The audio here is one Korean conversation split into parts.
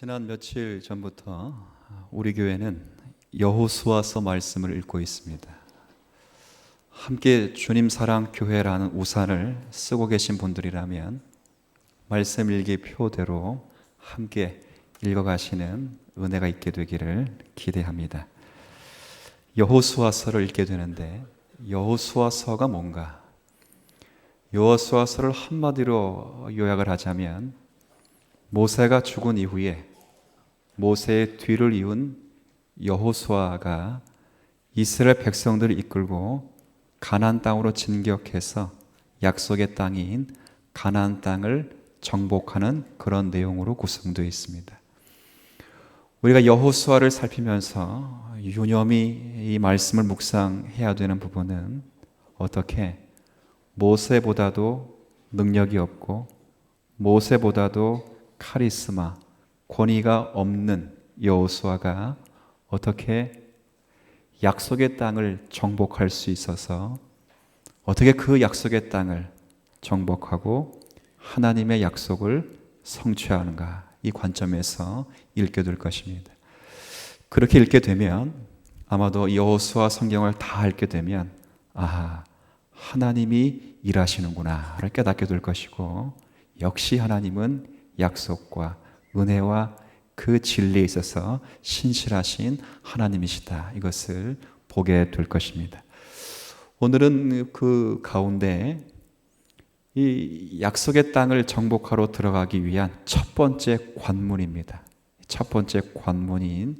지난 며칠 전부터 우리 교회는 여호수아서 말씀을 읽고 있습니다. 함께 주님 사랑 교회라는 우산을 쓰고 계신 분들이라면 말씀 일기 표대로 함께 읽어가시는 은혜가 있게 되기를 기대합니다. 여호수아서를 읽게 되는데 여호수아서가 뭔가? 여호수아서를 한마디로 요약을 하자면 모세가 죽은 이후에 모세의 뒤를 이은 여호수아가 이스라엘 백성들을 이끌고 가나안 땅으로 진격해서 약속의 땅인 가나안 땅을 정복하는 그런 내용으로 구성되어 있습니다. 우리가 여호수아를 살피면서 유념히 이 말씀을 묵상해야 되는 부분은 어떻게 모세보다도 능력이 없고 모세보다도 카리스마, 권위가 없는 여호수아가 어떻게 약속의 땅을 정복할 수 있어서 어떻게 그 약속의 땅을 정복하고 하나님의 약속을 성취하는가, 이 관점에서 읽게 될 것입니다. 그렇게 읽게 되면 아마도 여호수아 성경을 다 읽게 되면 하나님이 일하시는구나를 깨닫게 될 것이고, 역시 하나님은 약속과 은혜와 그 진리에 있어서 신실하신 하나님이시다, 이것을 보게 될 것입니다. 오늘은 그 가운데 이 약속의 땅을 정복하러 들어가기 위한 첫 번째 관문입니다. 첫 번째 관문인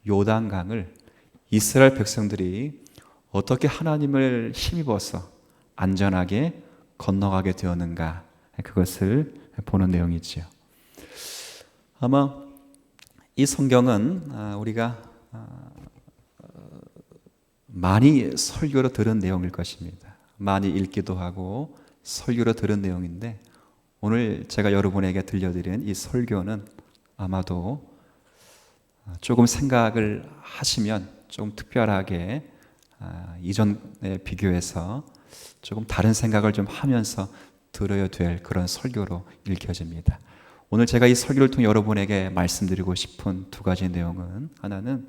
요단강을 이스라엘 백성들이 어떻게 하나님을 힘입어서 안전하게 건너가게 되었는가, 그것을 보는 내용이지요. 아마 이 성경은 우리가 많이 설교로 들은 내용일 것입니다. 많이 읽기도 하고 설교로 들은 내용인데, 오늘 제가 여러분에게 들려드린 이 설교는 아마도 조금 생각을 하시면 좀 특별하게 이전에 비교해서 조금 다른 생각을 좀 하면서 들어야 될 그런 설교로 읽혀집니다. 오늘 제가 이 설교를 통해 여러분에게 말씀드리고 싶은 두 가지 내용은, 하나는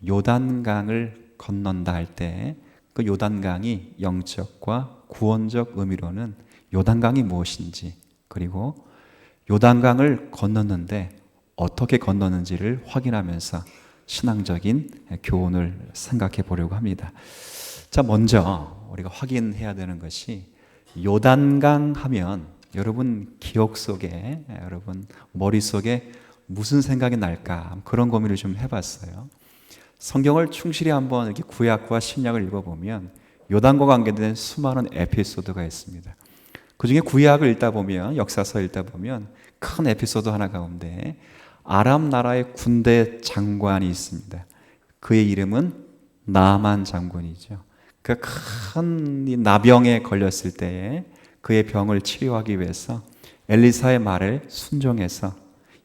요단강을 건넌다 할 때 그 요단강이 영적과 구원적 의미로는 요단강이 무엇인지, 그리고 요단강을 건넜는데 어떻게 건넜는지를 확인하면서 신앙적인 교훈을 생각해 보려고 합니다. 자, 먼저 우리가 확인해야 되는 것이, 요단강 하면 여러분 기억 속에, 여러분 머릿속에 무슨 생각이 날까, 그런 고민을 좀 해봤어요. 성경을 충실히 한번 이렇게 구약과 신약을 읽어보면 요단과 관계된 수많은 에피소드가 있습니다. 그 중에 구약을 읽다 보면, 역사서 읽다 보면 큰 에피소드 하나 가운데 아람 나라의 군대 장관이 있습니다. 그의 이름은 나만 장군이죠. 그 큰 나병에 걸렸을 때에 그의 병을 치료하기 위해서 엘리사의 말에 순종해서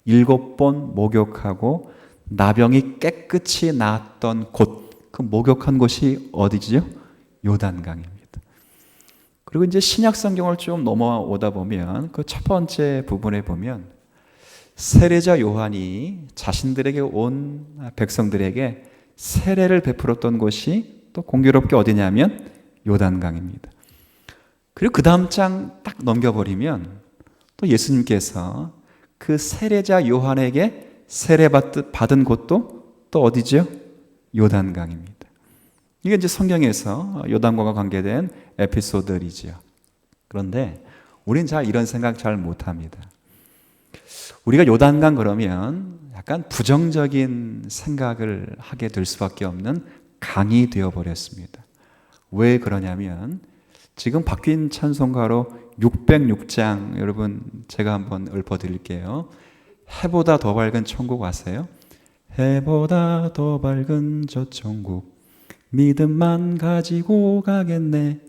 7번 목욕하고 나병이 깨끗이 나았던 곳, 그 목욕한 곳이 어디지요? 요단강입니다. 그리고 이제 신약 성경을 좀 넘어오다 보면 그 첫 번째 부분에 보면 세례자 요한이 자신들에게 온 백성들에게 세례를 베풀었던 곳이 또 공교롭게 어디냐면 요단강입니다. 그리고 그 다음 장 딱 넘겨버리면 또 예수님께서 그 세례자 요한에게 세례받은 곳도 또 어디죠? 요단강입니다. 이게 이제 성경에서 요단강과 관계된 에피소드이지요. 그런데 우리는 잘 이런 생각 잘 못합니다. 우리가 요단강 그러면 약간 부정적인 생각을 하게 될 수밖에 없는 강이 되어버렸습니다. 왜 그러냐면, 지금 바뀐 찬송가로 606장, 여러분 제가 한번 읊어드릴게요. 해보다 더 밝은 천국 아세요? 해보다 더 밝은 저 천국, 믿음만 가지고 가겠네.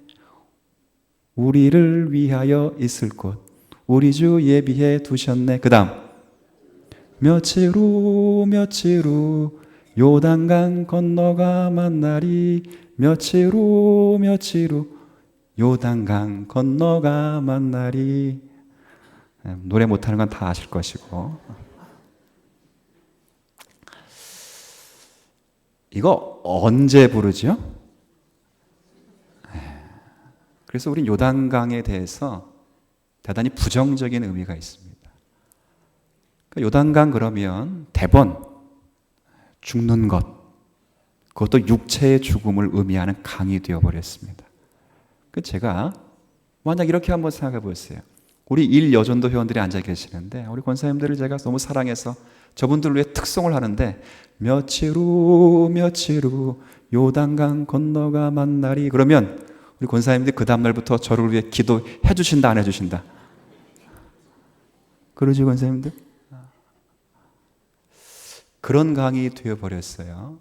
우리를 위하여 있을 곳, 우리 주 예비해 두셨네. 그 다음, 며칠 후 요단강 건너가 만나리. 며칠 후 요단강 건너가 만나리. 노래 못하는 건 다 아실 것이고, 이거 언제 부르죠? 그래서 우린 요단강에 대해서 대단히 부정적인 의미가 있습니다. 그러니까 요단강 그러면 대번 죽는 것, 그것도 육체의 죽음을 의미하는 강이 되어버렸습니다. 제가 만약 이렇게 한번 생각해 보세요. 우리 일여전도 회원들이 앉아 계시는데 우리 권사님들을 제가 너무 사랑해서 저분들 위해 특송을 하는데 며칠 후 요단강 건너가 만나리, 그러면 우리 권사님들이 그 다음날부터 저를 위해 기도해 주신다 안 해주신다? 그러지 권사님들? 그런 강이 되어버렸어요.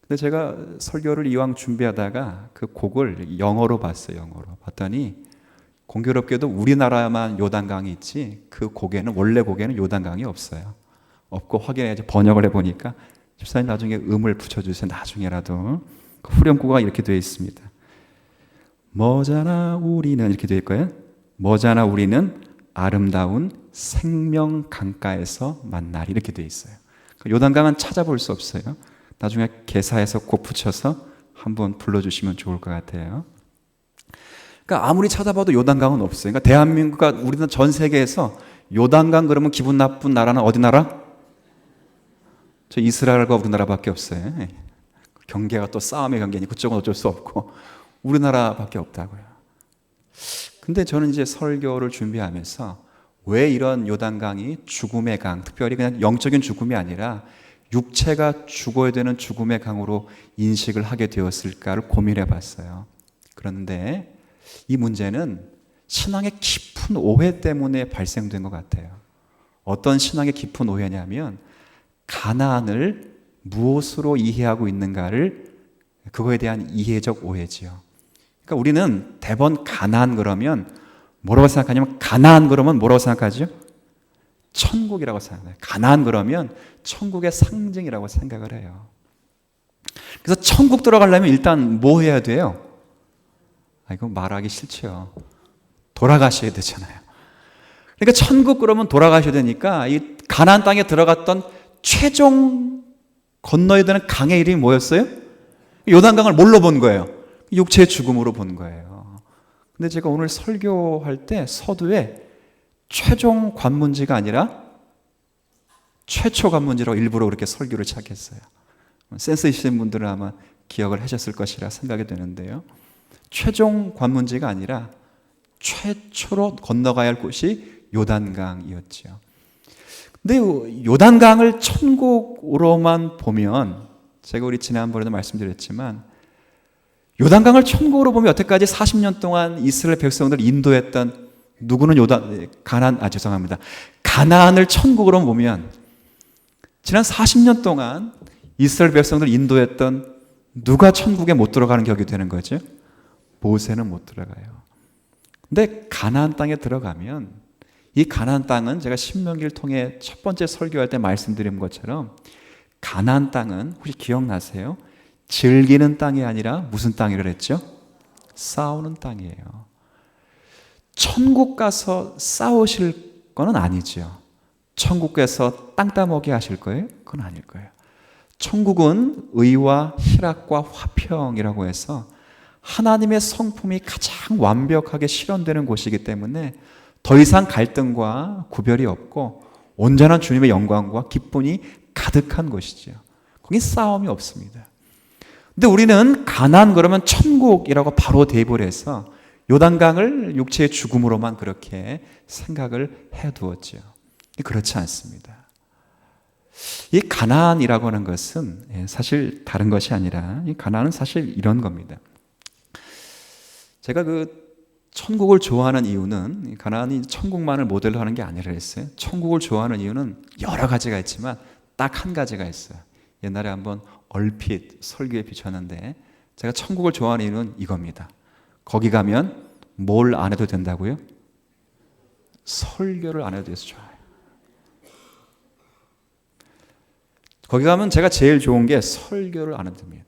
근데 제가 설교를 이왕 준비하다가 그 곡을 영어로 봤어요. 영어로 봤더니 공교롭게도 우리나라만 요단강이 있지 그 곡에는, 원래 곡에는 요단강이 없어요. 없고 확인해서 번역을 해보니까 집사님 나중에 음을 붙여주세요. 나중에라도. 그 후렴구가 이렇게 되어 있습니다. 머자나 우리는, 이렇게 되어 있고요. 머자나 우리는 아름다운 생명 강가에서 만나리, 이렇게 되어 있어요. 요단강은 찾아볼 수 없어요. 나중에 개사해서 곡 붙여서 한번 불러주시면 좋을 것 같아요. 그러니까 아무리 찾아봐도 요단강은 없어요. 그러니까 대한민국과 우리는 전 세계에서 요단강 그러면 기분 나쁜 나라는 어디 나라? 저 이스라엘과 우리나라밖에 없어요. 경계가 또 싸움의 경계니 그쪽은 어쩔 수 없고 우리나라밖에 없다고요. 근데 저는 이제 설교를 준비하면서 왜 이런 요단강이 죽음의 강, 특별히 그냥 영적인 죽음이 아니라 육체가 죽어야 되는 죽음의 강으로 인식을 하게 되었을까를 고민해 봤어요. 그런데 이 문제는 신앙의 깊은 오해 때문에 발생된 것 같아요. 어떤 신앙의 깊은 오해냐면 가나안을 무엇으로 이해하고 있는가를, 그거에 대한 이해적 오해지요. 그러니까 우리는 대번 가나안 그러면 뭐라고 생각하냐면, 가나안 그러면 뭐라고 생각하죠? 천국이라고 생각해요. 가나안 그러면 천국의 상징이라고 생각을 해요. 그래서 천국 들어가려면 일단 뭐 해야 돼요? 이거 말하기 싫죠. 돌아가셔야 되잖아요. 그러니까 천국 그러면 돌아가셔야 되니까 이 가나안 땅에 들어갔던 최종 건너야 되는 강의 이름이 뭐였어요? 요단강을 뭘로 본 거예요? 육체의 죽음으로 본 거예요. 근데 제가 오늘 설교할 때 서두에 최종 관문지가 아니라 최초 관문지라고 일부러 그렇게 설교를 시작했어요. 센스 있으신 분들은 아마 기억을 하셨을 것이라 생각이 되는데요. 최종 관문지가 아니라 최초로 건너가야 할 곳이 요단강이었죠. 근데 요단강을 천국으로만 보면, 제가 우리 지난번에도 말씀드렸지만 요단강을 천국으로 보면 여태까지 40년 동안 이스라엘 백성들을 인도했던 누구는 가나안을 천국으로 보면 지난 40년 동안 이스라엘 백성들을 인도했던 누가 천국에 못 들어가는 격이 되는 거죠? 모세는 못 들어가요. 근데 가나안 땅에 들어가면, 이 가나안 땅은 제가 신명기를 통해 첫 번째 설교할 때 말씀드린 것처럼 가나안 땅은 혹시 기억나세요? 즐기는 땅이 아니라 무슨 땅이라 그랬죠? 싸우는 땅이에요. 천국 가서 싸우실 건 아니죠. 천국 가서 땅 따먹게 하실 거예요? 그건 아닐 거예요. 천국은 의와 희락과 화평이라고 해서 하나님의 성품이 가장 완벽하게 실현되는 곳이기 때문에 더 이상 갈등과 구별이 없고 온전한 주님의 영광과 기쁨이 가득한 곳이죠. 거기 싸움이 없습니다. 근데 우리는 가나안 그러면 천국이라고 바로 대입을 해서 요단강을 육체의 죽음으로만 그렇게 생각을 해두었죠. 그렇지 않습니다. 이 가나안이라고 하는 것은 사실 다른 것이 아니라, 이 가나안은 사실 이런 겁니다. 제가 천국을 좋아하는 이유는, 가나안이 천국만을 모델로 하는 게 아니라 했어요. 천국을 좋아하는 이유는 여러 가지가 있지만 딱 한 가지가 있어요. 옛날에 한번 얼핏 설교에 비쳤는데, 제가 천국을 좋아하는 이유는 이겁니다. 거기 가면 뭘 안 해도 된다고요? 설교를 안 해도 돼서 좋아요. 거기 가면 제가 제일 좋은 게 설교를 안 해도 됩니다.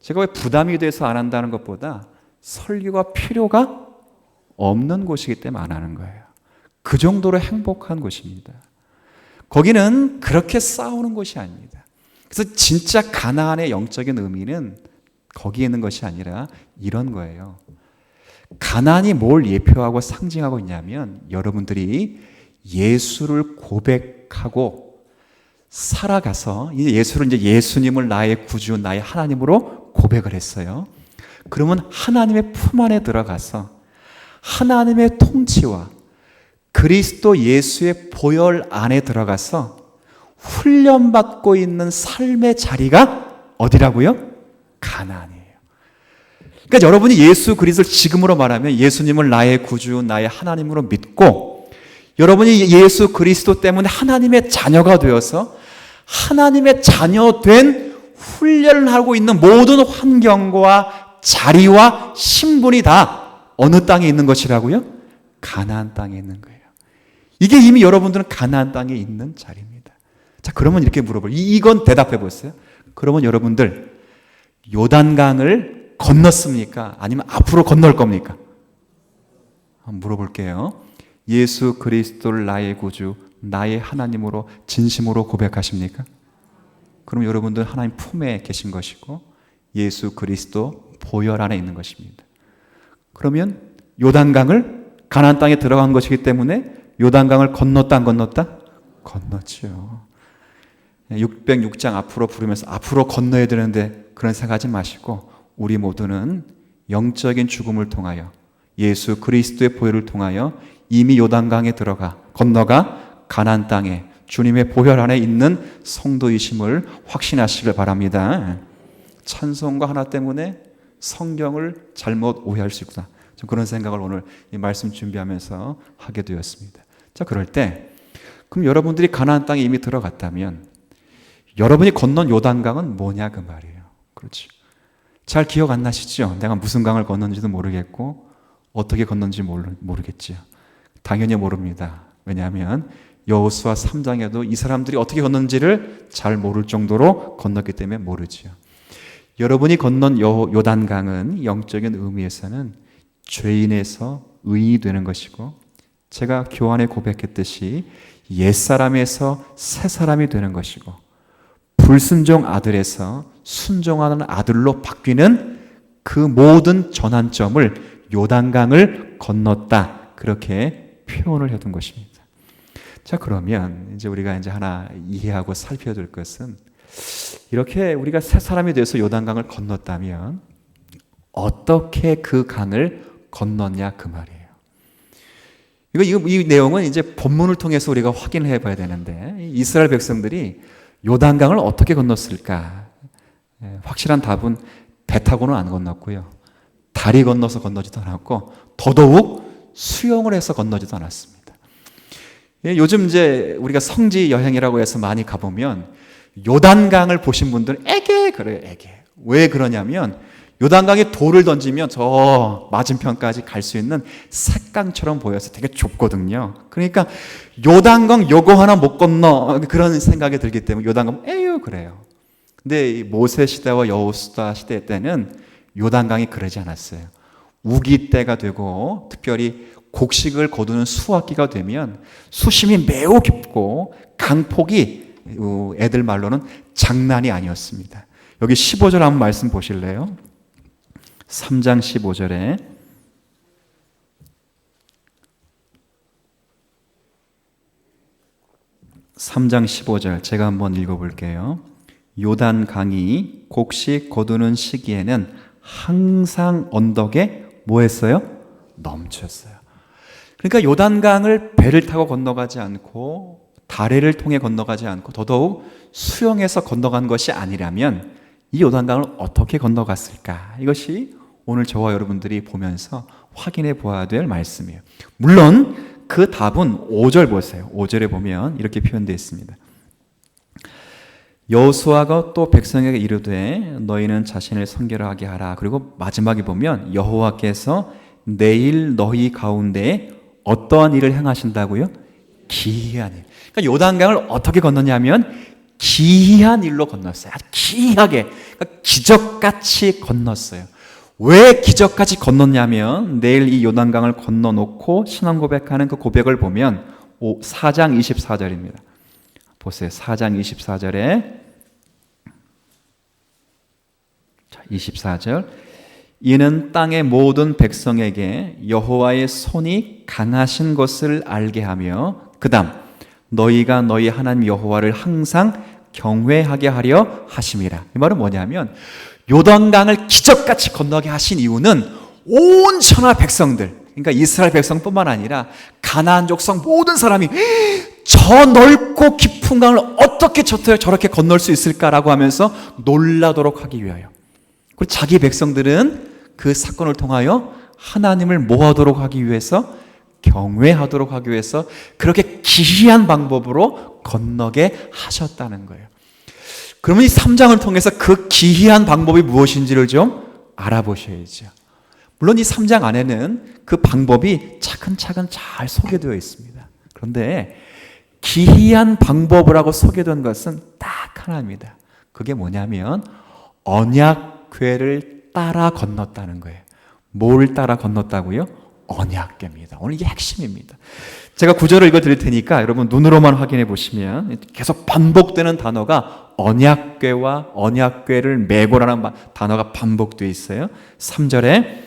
제가 왜 부담이 돼서 안 한다는 것보다 설교가 필요가 없는 곳이기 때문에 안 하는 거예요. 그 정도로 행복한 곳입니다. 거기는 그렇게 싸우는 곳이 아닙니다. 그래서 진짜 가나안의 영적인 의미는 거기에 있는 것이 아니라 이런 거예요. 가나안이 뭘 예표하고 상징하고 있냐면 여러분들이 예수를 고백하고 살아가서 이제 예수를 이제 예수님을 나의 구주, 나의 하나님으로 고백을 했어요. 그러면 하나님의 품 안에 들어가서 하나님의 통치와 그리스도 예수의 보혈 안에 들어가서 훈련받고 있는 삶의 자리가 어디라고요? 가나안이에요. 그러니까 여러분이 예수 그리스도를 지금으로 말하면 예수님을 나의 구주, 나의 하나님으로 믿고 여러분이 예수 그리스도 때문에 하나님의 자녀가 되어서 하나님의 자녀된 훈련을 하고 있는 모든 환경과 자리와 신분이 다 어느 땅에 있는 것이라고요? 가나안 땅에 있는 거예요. 이게 이미 여러분들은 가나안 땅에 있는 자리입니다. 자, 그러면 이렇게 물어봐요. 이건 대답해 보세요. 그러면 여러분들 요단강을 건넜습니까? 아니면 앞으로 건널 겁니까? 한번 물어볼게요. 예수 그리스도를 나의 구주, 나의 하나님으로 진심으로 고백하십니까? 그럼 여러분들 하나님 품에 계신 것이고 예수 그리스도 보혈 안에 있는 것입니다. 그러면 요단강을 가나안 땅에 들어간 것이기 때문에 요단강을 건넜다 안 건넜다? 건넜죠. 606장 앞으로 부르면서 앞으로 건너야 되는데 그런 생각하지 마시고 우리 모두는 영적인 죽음을 통하여 예수 그리스도의 보혈을 통하여 이미 요단강에 들어가 건너가 가나안 땅에 주님의 보혈 안에 있는 성도이심을 확신하시길 바랍니다. 찬송가 하나 때문에 성경을 잘못 오해할 수 있구나. 좀 그런 생각을 오늘 이 말씀 준비하면서 하게 되었습니다. 자, 그럴 때 그럼 여러분들이 가나안 땅에 이미 들어갔다면 여러분이 건넌 요단강은 뭐냐 그 말이에요. 그렇죠. 잘 기억 안 나시죠? 내가 무슨 강을 건넌지도 모르겠고 어떻게 건넌지 모르겠지요. 당연히 모릅니다. 왜냐하면 여호수아 3장에도 이 사람들이 어떻게 건넌지를 잘 모를 정도로 건넜기 때문에 모르지요. 여러분이 건넌 요단강은 영적인 의미에서는 죄인에서 의인이 되는 것이고 제가 교환에 고백했듯이 옛사람에서 새사람이 되는 것이고 불순종 아들에서 순종하는 아들로 바뀌는 그 모든 전환점을 요단강을 건넜다. 그렇게 표현을 해둔 것입니다. 자, 그러면 이제 우리가 이제 하나 이해하고 살펴야 될 것은 이렇게 우리가 새 사람이 돼서 요단강을 건넜다면 어떻게 그 강을 건넜냐 그 말이에요. 이 내용은 이제 본문을 통해서 우리가 확인해 봐야 되는데 이스라엘 백성들이 요단강을 어떻게 건넜을까? 확실한 답은 배 타고는 안 건넜고요. 다리 건너서 건너지도 않았고 더더욱 수영을 해서 건너지도 않았습니다. 요즘 이제 우리가 성지 여행이라고 해서 많이 가보면 요단강을 보신 분들은 에게 그래요, 에게. 왜 그러냐면 요단강에 돌을 던지면 저 맞은편까지 갈 수 있는 샛강처럼 보여서 되게 좁거든요. 그러니까 요단강 요거 하나 못 건너 그런 생각이 들기 때문에 요단강 에휴 그래요. 근데 모세 시대와 여호수아 시대 때는 요단강이 그러지 않았어요. 우기 때가 되고 특별히 곡식을 거두는 수확기가 되면 수심이 매우 깊고 강폭이 애들 말로는 장난이 아니었습니다. 여기 15절 한번 말씀 보실래요? 3장 15절에 제가 한번 읽어볼게요. 요단강이 곡식 거두는 시기에는 항상 언덕에 뭐 했어요? 넘쳤어요. 그러니까 요단강을 배를 타고 건너가지 않고 다리를 통해 건너가지 않고 더더욱 수영해서 건너간 것이 아니라면 이 요단강을 어떻게 건너갔을까? 이것이 오늘 저와 여러분들이 보면서 확인해 보아야 될 말씀이에요. 물론 그 답은 5절 보세요. 5절에 보면 이렇게 표현되어 있습니다. 여호수아가 또 백성에게 이르되 너희는 자신을 선결하게 하라. 그리고 마지막에 보면 여호와께서 내일 너희 가운데 어떠한 일을 행하신다고요? 기이한 일. 그러니까 요단강을 어떻게 건너냐면 기이한 일로 건넜어요. 아주 기이하게, 그러니까 기적같이 건넜어요. 왜 기적같이 건넜냐면 내일 이 요단강을 건너놓고 신앙 고백하는 그 고백을 보면 4장 24절입니다. 보세요. 4장 24절에 자, 24절. 이는 땅의 모든 백성에게 여호와의 손이 강하신 것을 알게 하며 그다음 너희가 너희 하나님 여호와를 항상 경외하게 하려 하심이라. 이 말은 뭐냐면 요단강을 기적같이 건너게 하신 이유는 온 천하 백성들, 그러니까 이스라엘 백성뿐만 아니라 가나안 족속 모든 사람이 저 넓고 깊은 강을 어떻게 저렇게 건널 수 있을까라고 하면서 놀라도록 하기 위하여, 그리고 자기 백성들은 그 사건을 통하여 하나님을 모하도록 하기 위해서, 경외하도록 하기 위해서 그렇게 기이한 방법으로 건너게 하셨다는 거예요. 그러면 이 3장을 통해서 그 기이한 방법이 무엇인지를 좀 알아보셔야죠. 물론 이 3장 안에는 그 방법이 차근차근 잘 소개되어 있습니다. 그런데 기이한 방법이라고 소개된 것은 딱 하나입니다. 그게 뭐냐면 언약궤를 따라 건넜다는 거예요. 뭘 따라 건넜다고요? 언약궤입니다. 오늘 이게 핵심입니다. 제가 구절을 읽어드릴 테니까 여러분 눈으로만 확인해 보시면 계속 반복되는 단어가 언약궤와 언약궤를 메고라는 단어가 반복되어 있어요. 3절에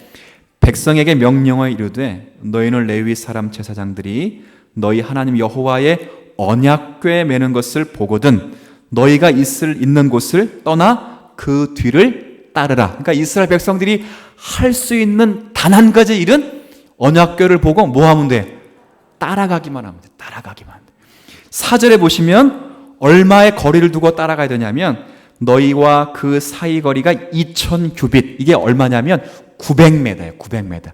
백성에게 명령하여 이르되 너희는 레위 사람 제사장들이 너희 하나님 여호와의 언약궤 매는 것을 보거든 너희가 있는 곳을 떠나 그 뒤를 따르라. 그러니까 이스라엘 백성들이 할 수 있는 단 한 가지 일은 언약궤를 보고 뭐 하면 돼? 따라가기만 하면 돼. 따라가기만 돼. 4절에 보시면 얼마의 거리를 두고 따라가야 되냐면 너희와 그 사이 거리가 2000규빗. 이게 얼마냐면 900m예요. 900m.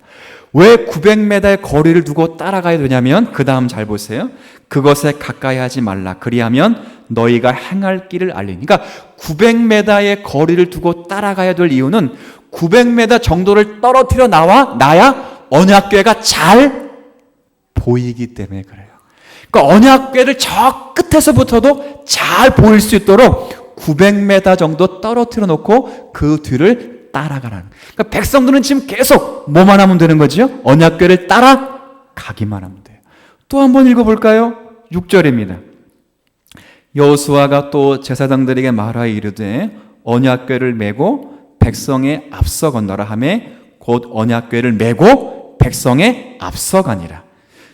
왜 900m의 거리를 두고 따라가야 되냐면 그 다음 잘 보세요. 그것에 가까이 하지 말라. 그리하면 너희가 행할 길을 알리니. 그러니까 900m의 거리를 두고 따라가야 될 이유는 900m 정도를 떨어뜨려 나야 언약궤가 잘 보이기 때문에 그래요. 그러니까 언약궤를 저 끝에서부터도 잘 보일 수 있도록 900m 정도 떨어뜨려 놓고 그 뒤를 따라가라는. 그러니까 백성들은 지금 계속 뭐만 하면 되는 거죠? 언약궤를 따라가기만 하면 돼요. 또 한번 읽어볼까요? 6절입니다. 여호수아가 또 제사장들에게 말하여 이르되 언약궤를 메고 백성에 앞서 건너라 하매 곧 언약궤를 메고 백성에 앞서 가니라.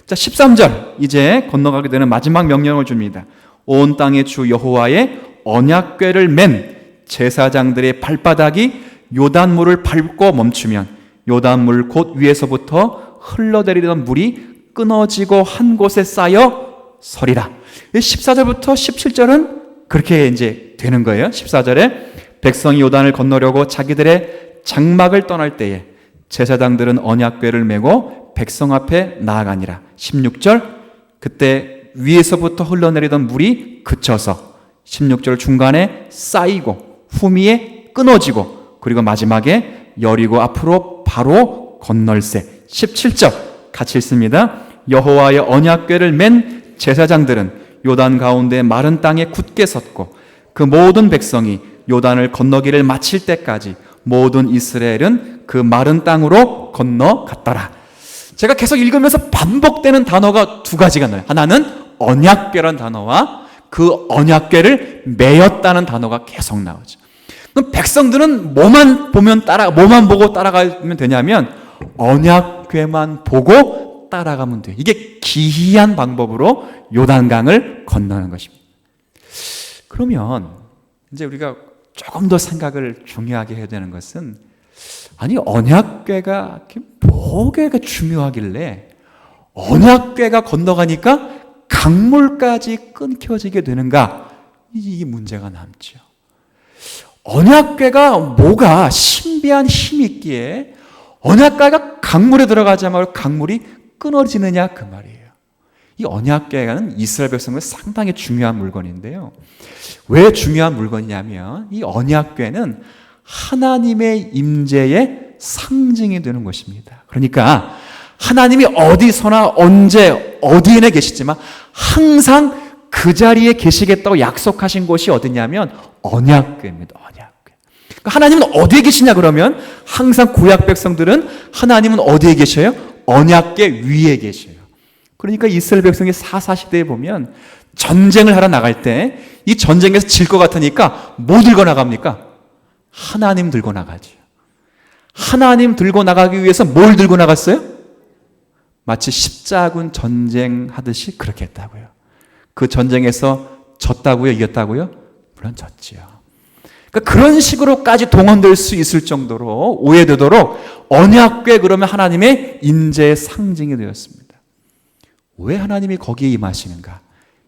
자, 13절 이제 건너가게 되는 마지막 명령을 줍니다. 온 땅의 주 여호와의 언약궤를 맨 제사장들의 발바닥이 요단물을 밟고 멈추면 요단물 곧 위에서부터 흘러내리던 물이 끊어지고 한 곳에 쌓여 서리라. 14절부터 17절은 그렇게 이제 되는 거예요. 14절에 백성이 요단을 건너려고 자기들의 장막을 떠날 때에 제사장들은 언약궤를 메고 백성 앞에 나아가니라. 16절 그때 위에서부터 흘러내리던 물이 그쳐서 16절 중간에 쌓이고 후미에 끊어지고 그리고 마지막에 여리고 앞으로 바로 건널세. 17절 같이 읽습니다. 여호와의 언약궤를 맨 제사장들은 요단 가운데 마른 땅에 굳게 섰고 그 모든 백성이 요단을 건너기를 마칠 때까지 모든 이스라엘은 그 마른 땅으로 건너갔더라. 제가 계속 읽으면서 반복되는 단어가 두 가지가 나와요. 하나는 언약궤라는 단어와 그 언약궤를 메었다는 단어가 계속 나오죠. 그럼 백성들은 뭐만 보고 따라가면 되냐면 언약궤만 보고 따라가면 돼요. 이게 기이한 방법으로 요단강을 건너는 것입니다. 그러면 이제 우리가 조금 더 생각을 중요하게 해야 되는 것은 아니 언약궤가 뭐가 중요하길래 언약궤가 건너가니까 강물까지 끊겨지게 되는가? 이 문제가 남죠. 언약궤가 뭐가 신비한 힘이 있기에 언약궤가 강물에 들어가자마자 강물이 끊어지느냐 그 말이에요. 이 언약궤는 이스라엘 백성들 상당히 중요한 물건인데요. 왜 중요한 물건이냐면 이 언약궤는 하나님의 임재의 상징이 되는 것입니다. 그러니까 하나님이 어디서나 언제 어디에나 계시지만 항상 그 자리에 계시겠다고 약속하신 곳이 어디냐면 언약궤입니다. 언약궤. 그러니까 하나님은 어디에 계시냐 그러면 항상 구약 백성들은 하나님은 어디에 계셔요? 언약궤 위에 계셔요. 그러니까 이스라엘 백성이 사사시대에 보면 전쟁을 하러 나갈 때 이 전쟁에서 질 것 같으니까 뭐 들고 나갑니까? 하나님 들고 나가죠. 하나님 들고 나가기 위해서 뭘 들고 나갔어요? 마치 십자군 전쟁하듯이 그렇게 했다고요. 그 전쟁에서 졌다고요? 이겼다고요? 물론 졌지요. 그러니까 그런 식으로까지 동원될 수 있을 정도로 오해되도록 언약궤 그러면 하나님의 인재의 상징이 되었습니다. 왜 하나님이 거기에 임하시는가?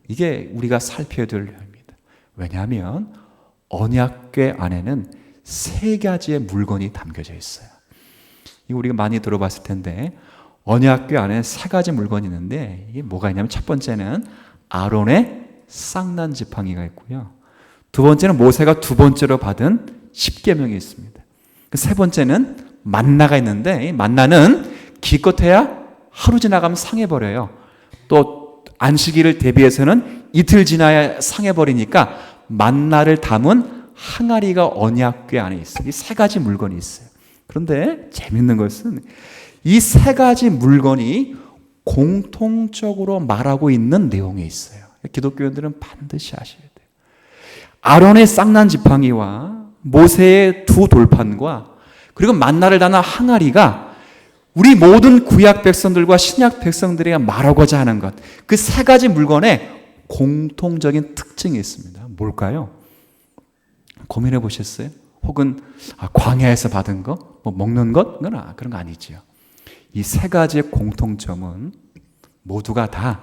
이게 우리가 살펴야 될 일입니다. 왜냐하면 언약궤 안에는 세 가지의 물건이 담겨져 있어요. 이거 우리가 많이 들어봤을 텐데 언약궤 안에 세 가지 물건이 있는데 이게 뭐가 있냐면 첫 번째는 아론의 쌍난 지팡이가 있고요. 두 번째는 모세가 두 번째로 받은 십계명이 있습니다. 세 번째는 만나가 있는데 이 만나는 기껏해야 하루 지나가면 상해버려요. 또 안식일을 대비해서는 이틀 지나야 상해버리니까 만나를 담은 항아리가 언약궤 안에 있어요. 이 세 가지 물건이 있어요. 그런데 재밌는 것은 이 세 가지 물건이 공통적으로 말하고 있는 내용이 있어요. 기독교인들은 반드시 아셔야 돼요. 아론의 쌍난 지팡이와 모세의 두 돌판과 그리고 만나를 담은 항아리가 우리 모든 구약 백성들과 신약 백성들이 말하고자 하는 것, 그 세 가지 물건에 공통적인 특징이 있습니다. 뭘까요? 고민해 보셨어요? 혹은 광야에서 받은 거, 뭐 먹는 것? 그런 거 아니지요. 이 세 가지의 공통점은 모두가 다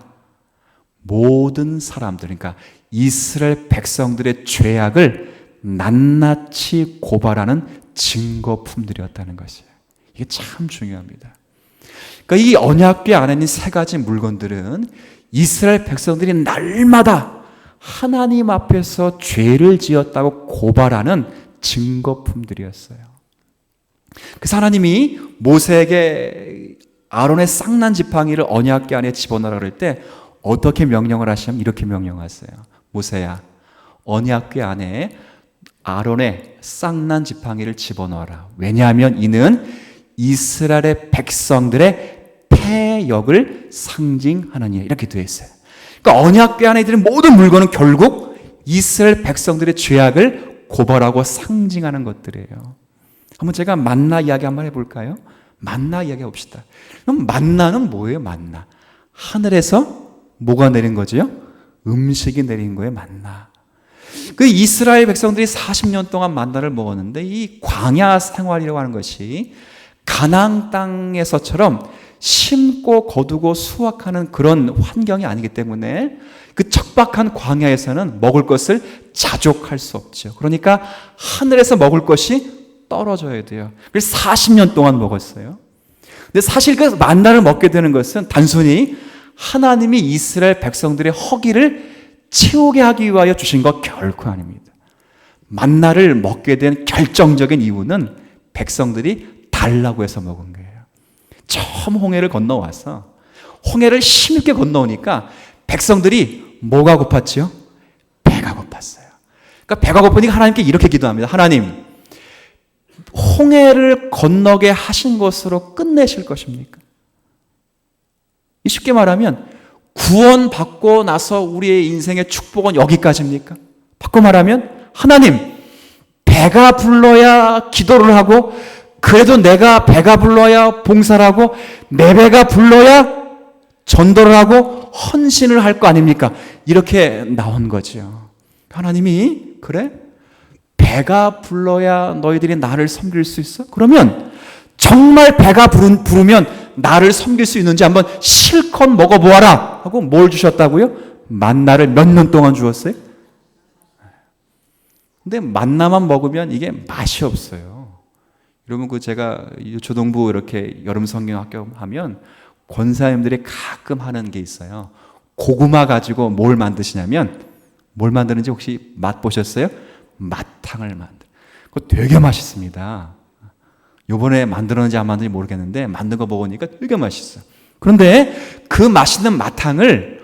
모든 사람들, 그러니까 이스라엘 백성들의 죄악을 낱낱이 고발하는 증거품들이었다는 것이에요. 이게 참 중요합니다. 그러니까 이 언약궤 안에 있는 세 가지 물건들은 이스라엘 백성들이 날마다 하나님 앞에서 죄를 지었다고 고발하는 증거품들이었어요. 그래서 하나님이 모세에게 아론의 쌍난 지팡이를 언약궤 안에 집어넣으라 그럴 때 어떻게 명령을 하시냐면 이렇게 명령하세요. 모세야, 언약궤 안에 아론의 쌍난 지팡이를 집어넣어라. 왜냐하면 이는 이스라엘의 백성들의 패역을 상징하느니라. 이렇게 되어 있어요. 그러니까 언약궤 안에 있는 모든 물건은 결국 이스라엘 백성들의 죄악을 고발하고 상징하는 것들이에요. 한번 제가 만나 이야기 한번 해볼까요? 만나 이야기 해봅시다. 그럼 만나는 뭐예요? 만나. 하늘에서 뭐가 내린 거지요? 음식이 내린 거예요. 만나. 그 이스라엘 백성들이 40년 동안 만나를 먹었는데 이 광야 생활이라고 하는 것이 가나안 땅에서처럼 심고 거두고 수확하는 그런 환경이 아니기 때문에 그 척박한 광야에서는 먹을 것을 자족할 수 없죠. 그러니까 하늘에서 먹을 것이 떨어져야 돼요. 그래서 40년 동안 먹었어요. 근데 사실 그 만나를 먹게 되는 것은 단순히 하나님이 이스라엘 백성들의 허기를 채우게 하기 위하여 주신 것 결코 아닙니다. 만나를 먹게 된 결정적인 이유는 백성들이 달라고 해서 먹은 거예요. 처음 홍해를 건너와서 홍해를 힘있게 건너오니까 백성들이 뭐가 고팠지요? 배가 고팠어요. 그러니까 배가 고프니까 하나님께 이렇게 기도합니다. 하나님, 홍해를 건너게 하신 것으로 끝내실 것입니까? 쉽게 말하면 구원받고 나서 우리의 인생의 축복은 여기까지입니까? 바꿔 말하면 하나님, 배가 불러야 기도를 하고 그래도 내가 배가 불러야 봉사를 하고 내 배가 불러야 전도를 하고 헌신을 할 거 아닙니까? 이렇게 나온 거죠. 하나님이 그래? 배가 불러야 너희들이 나를 섬길 수 있어? 그러면 정말 배가 부르면 나를 섬길 수 있는지 한번 실컷 먹어보아라 하고 뭘 주셨다고요? 만나를 몇 년 동안 주었어요? 근데 만나만 먹으면 이게 맛이 없어요. 여러분 그 제가 조동부 이렇게 여름 성경학교 하면 권사님들이 가끔 하는 게 있어요. 고구마 가지고 뭘 만드시냐면 뭘 만드는지 혹시 맛보셨어요? 마탕을 만들어요. 그거 되게 맛있습니다. 요번에 만들었는지 안 만들었는지 모르겠는데 만든 거 먹으니까 되게 맛있어요. 그런데 그 맛있는 마탕을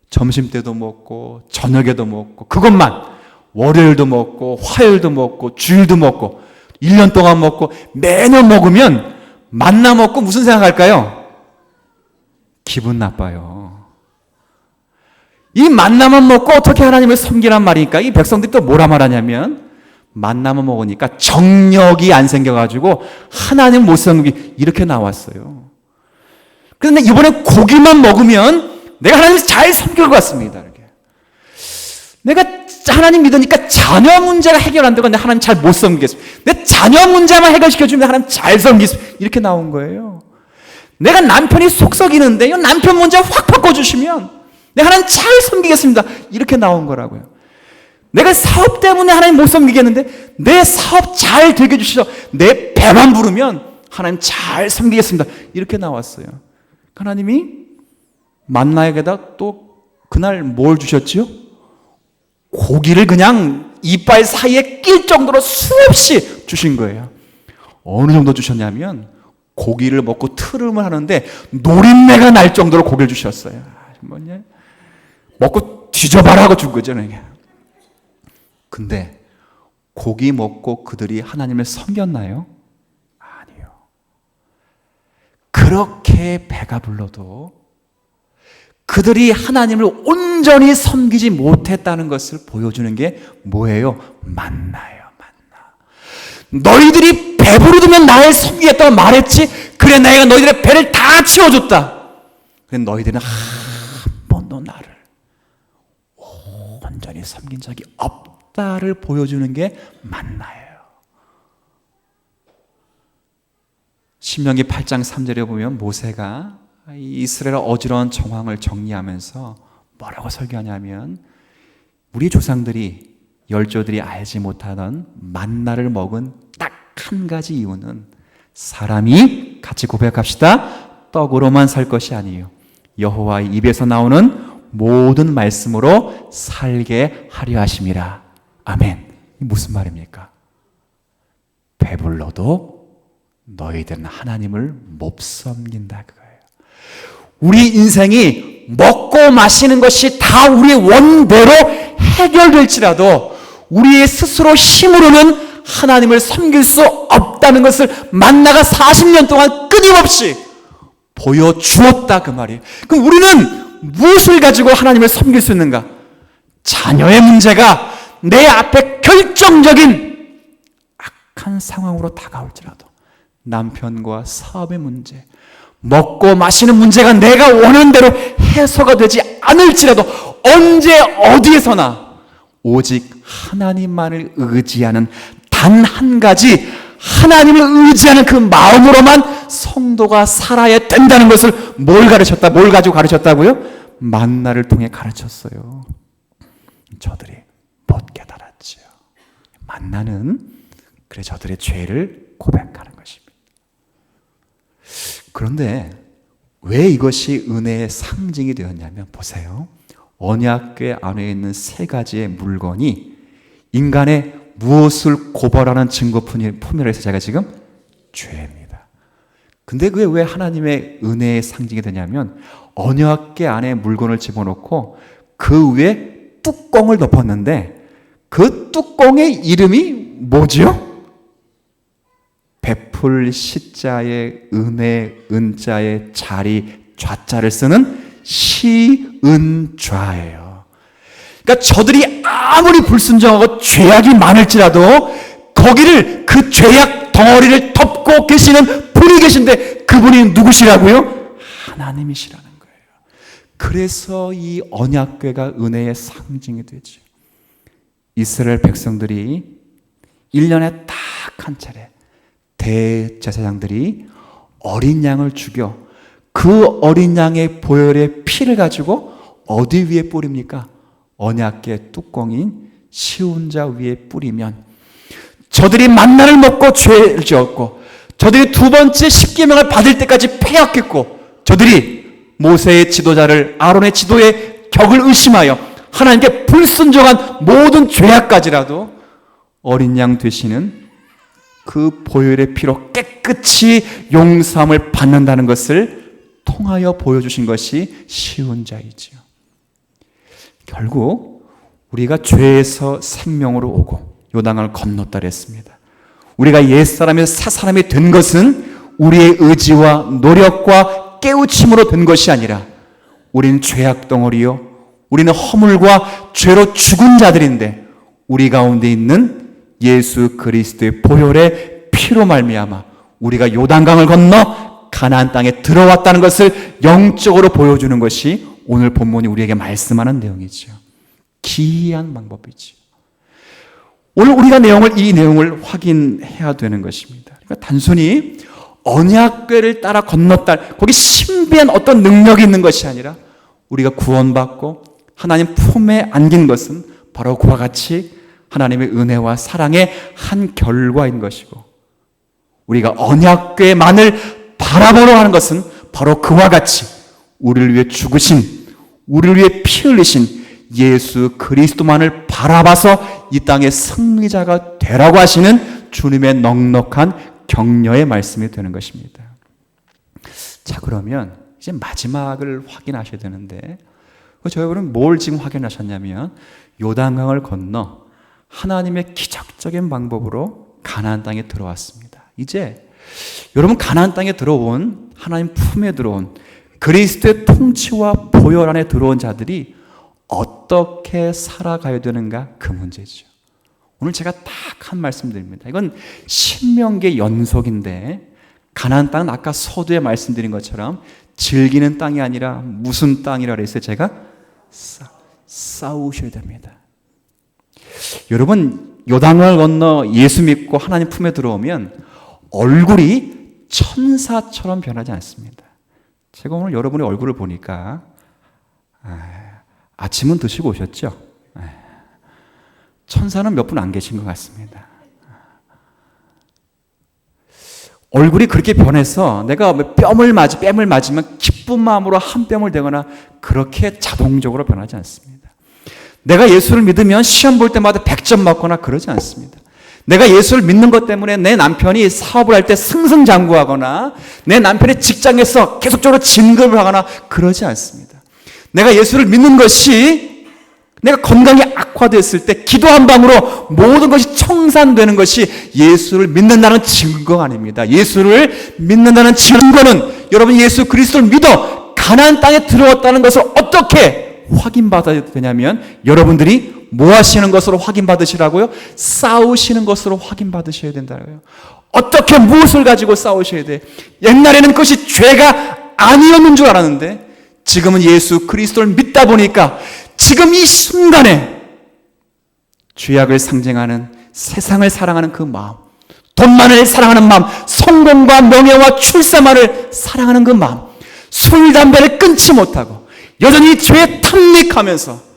점심 때도 먹고 저녁에도 먹고 그것만 월요일도 먹고 화요일도 먹고 주일도 먹고 1년 동안 먹고 매년 먹으면 만나 먹고 무슨 생각할까요? 기분 나빠요. 이 만나만 먹고 어떻게 하나님을 섬기란 말이니까 이 백성들이 또 뭐라 말하냐면 만나만 먹으니까 정력이 안 생겨가지고 하나님 못 섬기 이렇게 나왔어요. 그런데 이번에 고기만 먹으면 내가 하나님 잘 섬길 것 같습니다. 이렇게. 내가 하나님 믿으니까 자녀 문제가 해결 안 되고 내가 하나님 잘 못 섬기겠습니다. 내 자녀 문제만 해결시켜주면 하나님 잘 섬기겠습니다. 이렇게 나온 거예요. 내가 남편이 속 썩이는데 이 남편 문제 확 바꿔주시면 내가 하나님 잘 섬기겠습니다. 이렇게 나온 거라고요. 내가 사업 때문에 하나님 못 섬기겠는데 내 사업 잘 되게 해주시죠. 내 배만 부르면 하나님 잘 섬기겠습니다. 이렇게 나왔어요. 하나님이 만나에게다 또 그날 뭘 주셨지요? 고기를 그냥 이빨 사이에 낄 정도로 수없이 주신 거예요. 어느 정도 주셨냐면 고기를 먹고 트름을 하는데 노린내가 날 정도로 고기를 주셨어요. 뭐냐? 먹고 뒤져봐라 하고 준 거죠. 근데 고기 먹고 그들이 하나님을 섬겼나요? 아니요. 그렇게 배가 불러도 그들이 하나님을 온전히 섬기지 못했다는 것을 보여주는 게 뭐예요? 만나예요. 만나. 너희들이 배부르면 나를 섬기겠다고 말했지. 그래 내가 너희들의 배를 다 채워줬다. 그래 너희들은 한 번도 나를 온전히 섬긴 적이 없다를 보여주는 게 만나예요. 신명기 8장 3절에 보면 모세가 이스라엘 어지러운 정황을 정리하면서 뭐라고 설교하냐면 우리 조상들이 열조들이 알지 못하던 만나를 먹은 딱 한 가지 이유는 사람이 같이 고백합시다. 떡으로만 살 것이 아니에요. 여호와의 입에서 나오는 모든 말씀으로 살게 하려 하심이라. 아멘. 무슨 말입니까? 배불러도 너희들은 하나님을 못 섬긴다 그거예요. 우리 인생이 먹고 마시는 것이 다 우리의 원대로 해결될지라도 우리의 스스로 힘으로는 하나님을 섬길 수 없다는 것을 만나가 40년 동안 끊임없이 보여주었다 그 말이에요. 그럼 우리는 무엇을 가지고 하나님을 섬길 수 있는가? 자녀의 문제가 내 앞에 결정적인 악한 상황으로 다가올지라도 남편과 사업의 문제, 먹고 마시는 문제가 내가 원하는 대로 해소가 되지 않을지라도 언제 어디에서나 오직 하나님만을 의지하는 단 한 가지 하나님을 의지하는 그 마음으로만 성도가 살아야 된다는 것을 뭘 가지고 가르쳤다고요? 만나를 통해 가르쳤어요. 저들이 못 깨달았지요. 만나는 그래 저들의 죄를 고백하는 것입니다. 그런데 왜 이것이 은혜의 상징이 되었냐면 보세요. 언약궤 안에 있는 세 가지의 물건이 인간의 무엇을 고발하는 증거품이라 해서 제가 지금 죄입니다. 근데 그게 왜 하나님의 은혜의 상징이 되냐면 언약궤 안에 물건을 집어넣고 그 위에 뚜껑을 덮었는데 그 뚜껑의 이름이 뭐지요? 베풀 시자의 은혜 은자의 자리 좌자를 쓰는 시은좌예요. 그러니까 저들이 아무리 불순종하고 죄악이 많을지라도 거기를 그 죄악 덩어리를 덮고 계시는 분이 계신데 그분이 누구시라고요? 하나님이시라는 거예요. 그래서 이 언약궤가 은혜의 상징이 되죠. 이스라엘 백성들이 1년에 딱 한 차례 대제사장들이 어린 양을 죽여 그 어린 양의 보혈의 피를 가지고 어디 위에 뿌립니까? 언약궤 뚜껑인 시운자 위에 뿌리면 저들이 만나를 먹고 죄를 지었고 저들이 두 번째 십계명을 받을 때까지 패역했고 저들이 모세의 지도자를 아론의 지도의 격을 의심하여 하나님께 불순종한 모든 죄악까지라도 어린 양 되시는 그 보혈의 피로 깨끗이 용서함을 받는다는 것을 통하여 보여주신 것이 시운자이지요. 결국 우리가 죄에서 생명으로 오고 요단강을 건넜다 그랬습니다. 우리가 옛사람에서 새사람이 된 것은 우리의 의지와 노력과 깨우침으로 된 것이 아니라 우리는 죄악 덩어리요 우리는 허물과 죄로 죽은 자들인데 우리 가운데 있는 예수 그리스도의 보혈의 피로 말미암아 우리가 요단강을 건너 가나안 땅에 들어왔다는 것을 영적으로 보여주는 것이 오늘 본문이 우리에게 말씀하는 내용이죠. 기이한 방법이죠. 오늘 우리가 이 내용을 확인해야 되는 것입니다. 그러니까 단순히 언약궤를 따라 건넜다, 거기 신비한 어떤 능력이 있는 것이 아니라 우리가 구원받고 하나님 품에 안긴 것은 바로 그와 같이 하나님의 은혜와 사랑의 한 결과인 것이고, 우리가 언약궤만을 바라보러 하는 것은 바로 그와 같이 우리를 위해 죽으신, 우리를 위해 피 흘리신 예수 그리스도만을 바라봐서 이 땅의 승리자가 되라고 하시는 주님의 넉넉한 격려의 말씀이 되는 것입니다. 자, 그러면 이제 마지막을 확인하셔야 되는데, 저희는 뭘 지금 확인하셨냐면 요단강을 건너 하나님의 기적적인 방법으로 가나안 땅에 들어왔습니다. 이제 여러분, 가나안 땅에 들어온, 하나님 품에 들어온, 그리스도의 통치와 보혈 안에 들어온 자들이 어떻게 살아가야 되는가, 그 문제죠. 오늘 제가 딱 한 말씀 드립니다. 이건 신명기의 연속인데, 가나안 땅은 아까 서두에 말씀드린 것처럼 즐기는 땅이 아니라 무슨 땅이라 그랬어요? 제가 싸우셔야 됩니다. 여러분, 요단강을 건너 예수 믿고 하나님 품에 들어오면 얼굴이 천사처럼 변하지 않습니다. 제가 오늘 여러분의 얼굴을 보니까 아침은 드시고 오셨죠? 천사는 몇 분 안 계신 것 같습니다. 얼굴이 그렇게 변해서 내가 뺨을 맞으면 기쁜 마음으로 한 뺨을 대거나 그렇게 자동적으로 변하지 않습니다. 내가 예수를 믿으면 시험 볼 때마다 100점 맞거나 그러지 않습니다. 내가 예수를 믿는 것 때문에 내 남편이 사업을 할 때 승승장구하거나 내 남편이 직장에서 계속적으로 진급을 하거나 그러지 않습니다. 내가 예수를 믿는 것이, 내가 건강이 악화됐을 때 기도 한 방으로 모든 것이 청산되는 것이 예수를 믿는다는 증거가 아닙니다. 예수를 믿는다는 증거는 여러분, 예수 그리스도를 믿어 가나안 땅에 들어왔다는 것을 어떻게 확인받아야 되냐면, 여러분들이 뭐 하시는 것으로 확인받으시라고요? 싸우시는 것으로 확인받으셔야 된다고요. 어떻게, 무엇을 가지고 싸우셔야 돼? 옛날에는 그것이 죄가 아니었는 줄 알았는데 지금은 예수 그리스도를 믿다 보니까 지금 이 순간에 죄악을 상징하는, 세상을 사랑하는 그 마음, 돈만을 사랑하는 마음, 성공과 명예와 출세만을 사랑하는 그 마음, 술, 담배를 끊지 못하고 여전히 죄에 탐닉하면서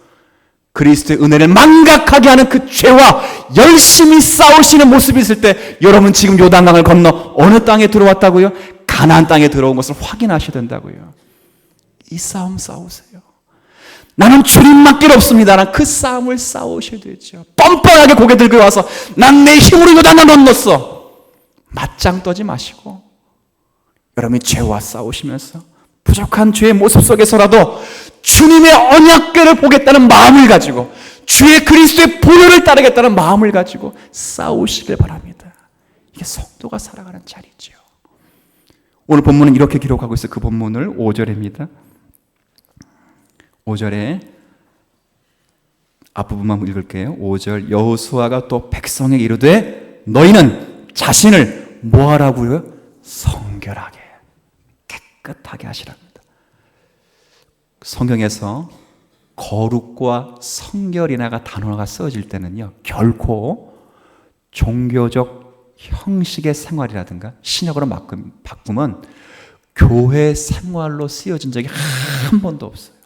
그리스도의 은혜를 망각하게 하는 그 죄와 열심히 싸우시는 모습이 있을 때, 여러분 지금 요단강을 건너 어느 땅에 들어왔다고요? 가나안 땅에 들어온 것을 확인하셔야 된다고요. 이 싸움 싸우세요. 나는 주님밖에 없습니다라는 그 싸움을 싸우셔야 되죠. 뻔뻔하게 고개 들고 와서 난 내 힘으로 요단강을 건넜어, 맞짱 떠지 마시고 여러분이 죄와 싸우시면서 부족한 죄의 모습 속에서라도 주님의 언약궤를 보겠다는 마음을 가지고, 주의 그리스도의 보혈을 따르겠다는 마음을 가지고 싸우시길 바랍니다. 이게 성도가 살아가는 자리죠. 오늘 본문은 이렇게 기록하고 있어요. 그 본문을 5절입니다. 5절에 앞부분만 읽을게요. 5절, 여호수아가 또 백성에게 이르되 너희는 자신을 뭐하라고요? 성결하게, 깨끗하게 하시랍니다. 성경에서 거룩과 성결이나가 단어가 쓰여질 때는요, 결코 종교적 형식의 생활이라든가 신약으로 바꾸면 교회 생활로 쓰여진 적이 한 번도 없어요.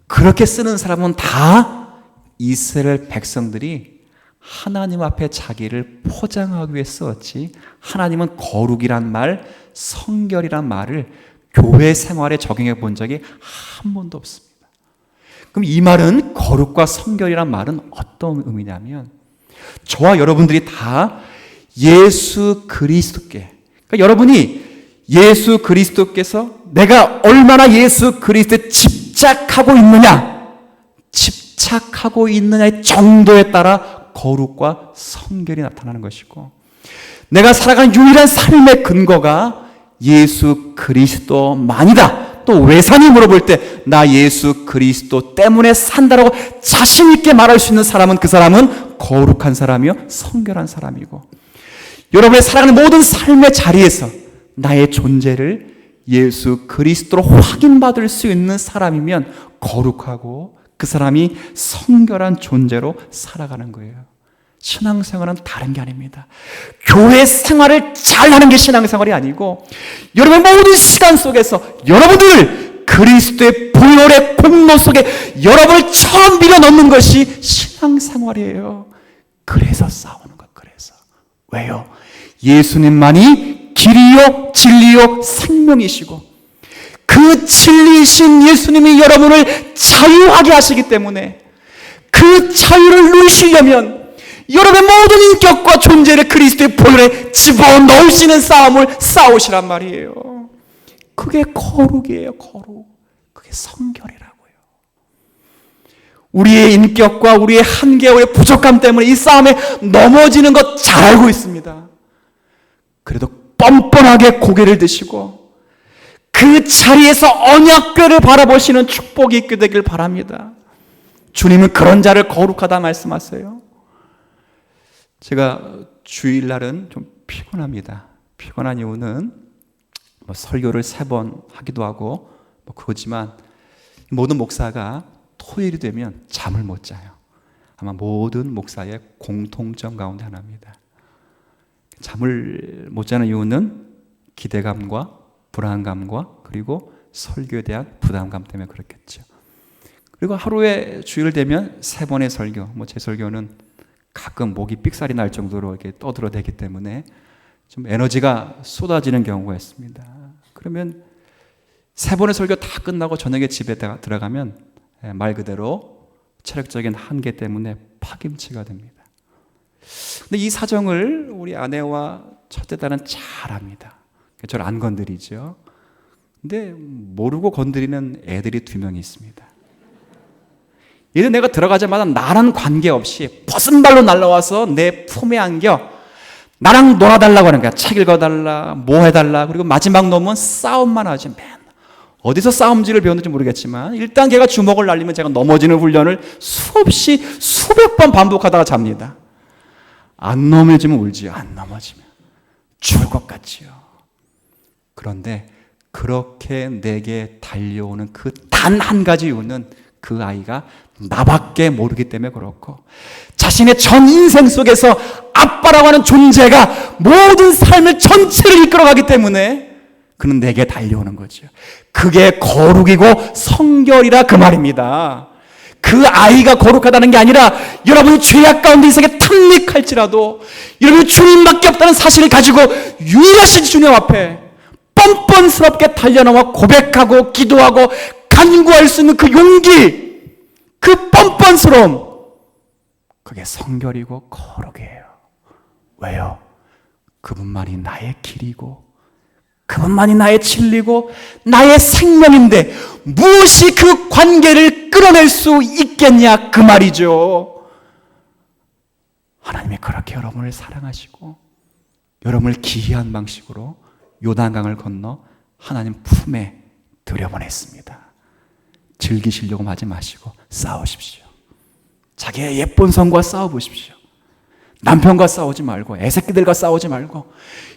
그렇게 쓰는 사람은 다 이스라엘 백성들이 하나님 앞에 자기를 포장하기 위해 썼지, 하나님은 거룩이란 말, 성결이란 말을 교회 생활에 적용해 본 적이 한 번도 없습니다. 그럼 이 말은, 거룩과 성결이란 말은 어떤 의미냐면, 저와 여러분들이 다 예수 그리스도께, 그러니까 여러분이 예수 그리스도께서 내가 얼마나 예수 그리스도에 집착하고 있느냐의 정도에 따라 거룩과 성결이 나타나는 것이고, 내가 살아가는 유일한 삶의 근거가 예수 그리스도만이다. 또 외산이 물어볼 때 나 예수 그리스도 때문에 산다라고 자신 있게 말할 수 있는 사람은 그 사람은 거룩한 사람이요 성결한 사람이고, 여러분의 살아가는 모든 삶의 자리에서 나의 존재를 예수 그리스도로 확인받을 수 있는 사람이면 거룩하고 그 사람이 성결한 존재로 살아가는 거예요. 신앙생활은 다른 게 아닙니다. 교회 생활을 잘하는 게 신앙생활이 아니고, 여러분의 모든 시간 속에서 여러분들 그리스도의 보혈의 공로 속에 여러분을 처음 밀어넣는 것이 신앙생활이에요. 그래서 싸우는 것. 그래서 왜요? 예수님만이 길이요 진리요 생명이시고, 그 진리이신 예수님이 여러분을 자유하게 하시기 때문에 그 자유를 누리시려면 여러분의 모든 인격과 존재를 그리스도의 보혈에 집어넣으시는 싸움을 싸우시란 말이에요. 그게 거룩이에요. 거룩. 그게 성결이라고요. 우리의 인격과 우리의 한계와 우리의 부족함 때문에 이 싸움에 넘어지는 것 잘 알고 있습니다. 그래도 뻔뻔하게 고개를 드시고 그 자리에서 언약궤를 바라보시는 축복이 있게 되길 바랍니다. 주님은 그런 자를 거룩하다 말씀하세요. 제가 주일날은 좀 피곤합니다. 피곤한 이유는 설교를 3번 하기도 하고 그거지만, 모든 목사가 토요일이 되면 잠을 못 자요. 아마 모든 목사의 공통점 가운데 하나입니다. 잠을 못 자는 이유는 기대감과 불안감과 그리고 설교에 대한 부담감 때문에 그렇겠죠. 그리고 하루에 주일 되면 3번의 설교, 제 설교는 가끔 목이 삑살이 날 정도로 이렇게 떠들어대기 때문에 좀 에너지가 쏟아지는 경우가 있습니다. 그러면 3번의 설교 다 끝나고 저녁에 집에 들어가면 말 그대로 체력적인 한계 때문에 파김치가 됩니다. 근데 이 사정을 우리 아내와 첫째 딸은 잘 압니다. 저를 안 건드리죠. 근데 모르고 건드리는 애들이 2명이 있습니다. 얘는 내가 들어가자마자 나랑 관계없이 벗은 발로 날라와서 내 품에 안겨 나랑 놀아달라고 하는 거야. 책 읽어달라, 뭐 해달라. 그리고 마지막 놈은 싸움만 하지. 어디서 싸움질을 배웠는지 모르겠지만 일단 걔가 주먹을 날리면 제가 넘어지는 훈련을 수없이 수백 번 반복하다가 잡니다. 안 넘어지면 울지요. 안 넘어지면 죽을 것 같지요. 그런데 그렇게 내게 달려오는 그 단 한 가지 이유는 그 아이가 나밖에 모르기 때문에 그렇고, 자신의 전 인생 속에서 아빠라고 하는 존재가 모든 삶을 전체를 이끌어가기 때문에 그는 내게 달려오는 거죠. 그게 거룩이고 성결이라 그 말입니다. 그 아이가 거룩하다는 게 아니라 여러분이 죄악 가운데 이 세상에 탐닉할지라도 여러분이 주님밖에 없다는 사실을 가지고 유일하신 주님 앞에 뻔뻔스럽게 달려나와 고백하고 기도하고 간구할 수 있는 그 용기, 그 뻔뻔스러움, 그게 성결이고 거룩이에요. 왜요? 그분만이 나의 길이고 그분만이 나의 진리고 나의 생명인데 무엇이 그 관계를 끌어낼 수 있겠냐 그 말이죠. 하나님이 그렇게 여러분을 사랑하시고 여러분을 기이한 방식으로 요단강을 건너 하나님 품에 들여보냈습니다. 즐기시려고 하지 마시고 싸우십시오. 자기의 예쁜 성과 싸워보십시오. 남편과 싸우지 말고 애새끼들과 싸우지 말고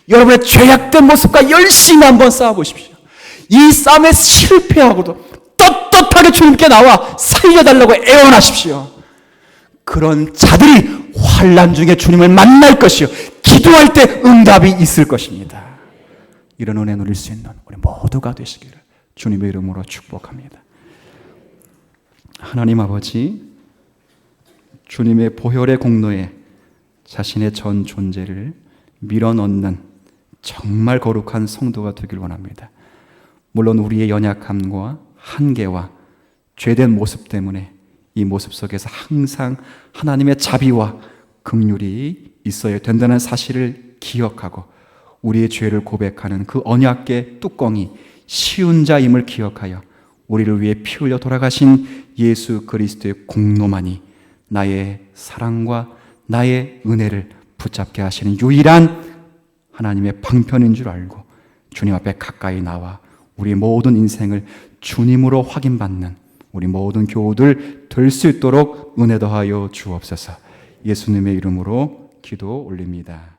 여러분의 죄악된 모습과 열심히 한번 싸워보십시오. 이 싸움에 실패하고도 떳떳하게 주님께 나와 살려달라고 애원하십시오. 그런 자들이 환난 중에 주님을 만날 것이요 기도할 때 응답이 있을 것입니다. 이런 은혜 누릴 수 있는 우리 모두가 되시기를 주님의 이름으로 축복합니다. 하나님 아버지, 주님의 보혈의 공로에 자신의 전 존재를 밀어넣는 정말 거룩한 성도가 되길 원합니다. 물론 우리의 연약함과 한계와 죄된 모습 때문에 이 모습 속에서 항상 하나님의 자비와 긍휼이 있어야 된다는 사실을 기억하고 우리의 죄를 고백하는 그 언약궤 뚜껑이 쉬운 자임을 기억하여 우리를 위해 피 흘려 돌아가신 예수 그리스도의 공로만이 나의 사랑과 나의 은혜를 붙잡게 하시는 유일한 하나님의 방편인 줄 알고 주님 앞에 가까이 나와 우리 모든 인생을 주님으로 확인받는 우리 모든 교우들 될 수 있도록 은혜 더하여 주옵소서. 예수님의 이름으로 기도 올립니다.